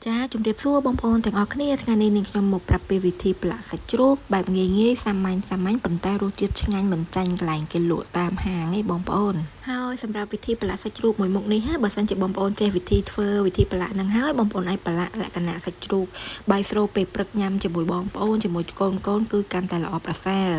จ้าจุ่มเรียบซัวบองโอนแต่งออกเนี่ยงานนี้นี่ខ្ញុំមកប្រាប់ពីវិធីប្រឡាក់សាច់ជ្រូកបែបងាយៗសាមញ្ញប៉ុន្តែរសជាតិឆ្ងាញ់មិនចាញ់កន្លែងគេលក់តាមហាងឯងបងប្អូនហើយសម្រាប់វិធីប្រឡាក់សាច់ជ្រូកមួយមុខនេះហ่าបើសិនជាបងប្អូនចេះវិធីធ្វើវិធីប្រឡាក់នឹងហើយបងប្អូនអាចប្រឡាក់លក្ខណៈសាច់ជ្រូកបាយស្រូបពេលព្រឹកញ៉ាំជាមួយបងប្អូនជាមួយកូនគឺកាន់តែល្អប្រសើរ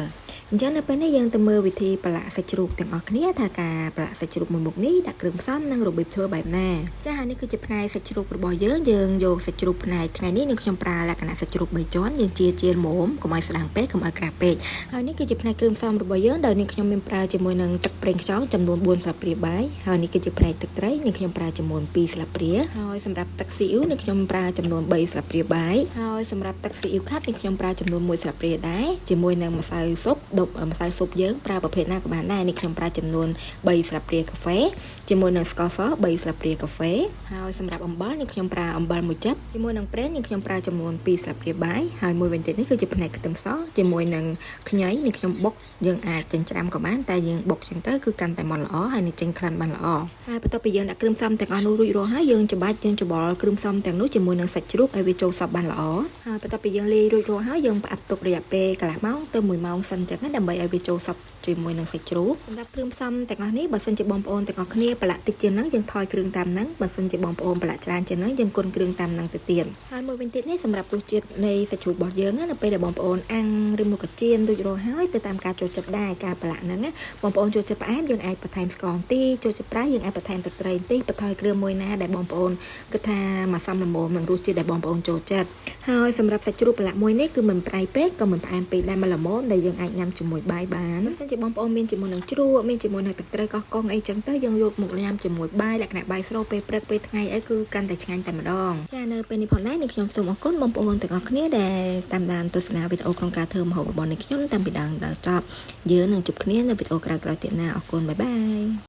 អញ្ចឹងនៅពេលនេះយើងទៅមើលវិធីប្រឡាក់សាច់ជ្រូកទាំងអស់គ្នាថាការប្រឡាក់សាច់ជ្រូកមួយមុខនេះដាក់គ្រឿងផ្សំនិងរបៀបធ្វើបែបណាចាហើយនេះគឺជាផ្នែកសាច់ជ្រូករបស់យើងយកសាច់ជ្រូកផ្នែកថ្ងៃនេះនឹងខ្ញុំប្រើលក្ខណៈសាច់ជ្រូក3ជាន់យើងជាល្មមកុំឲ្យស្ដាងពេកកុំឲ្យក្រាស់ពេកហើយនេះគឺជាផ្នែកគ្រឿងផ្សំរបស់យើងដែលនេះខ្ញុំមានប្រើជាមួយនឹងទឹកប្រេងខ្យងចំនួន4ស្លាបព្រាបាយហើយនេះគឺជាផ្នែកទឹកត្រីនេះខ្ញុំប្រើចំនួន2ស្លាបព្រាហើយសម្រាប់ទឹកស៊ីអ៊ីវនេះខ្ញុំប្រើចំនួន3ស្លាបព្រាបាយហើយសម្រាប់ទឹកស៊ីអ៊ីវខាប់នេះខ្ញុំប្រើចំនួន1ស្លាបព្រាដែរជាមួយនឹងម្សៅស៊ុបម្សៅស៊ុបយើងប្រើប្រភេទណាក៏បានដែរនេះខ្ញុំប្រើចំនួន3ស្លាបព្រាកាហ្វេជាមួយនឹងស្ករស3ស្លាបព្រាកាហ្វេហើយសម្រាប់អំបិលនេះខ្ញុំប្រើអំបិលមួយចឹបជាមួយនឹងប្រេងនេះខ្ញុំប្រើចំនួន2ស្លាបព្រាបាយហើយមួយវិញទៀតនេះគឺជាផ្នែកខ្ទឹមសជាមួយនឹងខ្ញីនេះខ្ញុំបុកយើងអាចចិញ្ច្រាំក៏បានតែយើងបុកចឹងទៅគឺកាន់តែមកល្អហើយនឹងចេញក្លិនបានល្អហើយបន្ទាប់ពីយើងដាក់គ្រឿងផ្សំទាំងអស់នោះរួចរាល់ហើយយើងច្បល់គ្រឿងផ្សំទាំងនោះជាមួយនឹងសាច់ជ្រូកឲ្យវាចូលសព្វបានល្អហើយបន្ទាប់ពីយើងលាយរួចរាល់ហើយយើងផ្អាប់ទុករយៈពេលកន្លះម៉ោងទៅ1ម៉ោងសិនចឹងដើម្បីឲ្យវាចូលសព្វជាមួយនឹងសាច់ជ្រូកសម្រាប់គ្រឿងផ្សំទាំងអស់នេះបើសិនជាបងប្អូនទាំងអស់គ្នាប្រឡាក់តិចជាងហ្នឹងយើងថយគ្រឿងតាមហ្នឹងបើសិនជាបងប្អូនប្រឡាក់ច្រើនជាងហ្នឹងយើងគុនគ្រឿងតាមហ្នឹងទៅទៀតហើយមួយវិញទៀតនេះសម្រាប់រសជាតិនៃសាច់ជ្រូករបស់យើងនៅពេលដែលបងប្អូនអាំងឬមកកចៀនរួចរាល់ហើយទៅតាមការចូលចិត្តដែរការប្រឡាក់ហ្នឹងបងប្អូនចូលចិត្តផ្អែមយើងអាចបន្ថែមស្ករបន្តិចចូលចិត្តប្រៃយើងអាចបន្ថែមទឹកត្រីបន្តិចបន្ថយគ្រឿងមួយណាដែលបងប្អូនគិតថាមកសមល្មមនឹងរសជាតិដែលបងប្អូនចូលចិត្តហើយសម្រាប់សាច់ជ្រូកប្រឡាក់មួយនេះគឺមិនប្រៃពេកក៏មិនផ្អែមពេកដែរមកល្មមដែលយើងអាចញ៉ាំជាមួយបាយបានបើសិនជាបងប្អូនមានជាមួយនឹងជ្រក់មានជាមួយនឹងទឹកត្រីកោះកុងអីចឹងទៅយើងយកមកញ៉ាំជាមួយបាយលក្ខណៈបាយស្រូបពេលព្រឹកពេលថ្ងៃអីគឺកាន់តែឆ្ងាញ់តែម្ដងចានៅពេលនេះផងដែរនេះខ្ញុំសូមអរគុណបងប្អូនទាំងអស់គ្នាដែលតាមដានទស្សនាវីដេអូក្នុងការធ្វើម្ហូបរបស់នេះខ្ញុំតាំងពីដើមដល់ចប់យើងនឹងជួបគ្នានៅវីដេអូក្រោយៗទៀតណាអរគុណបាយបាយ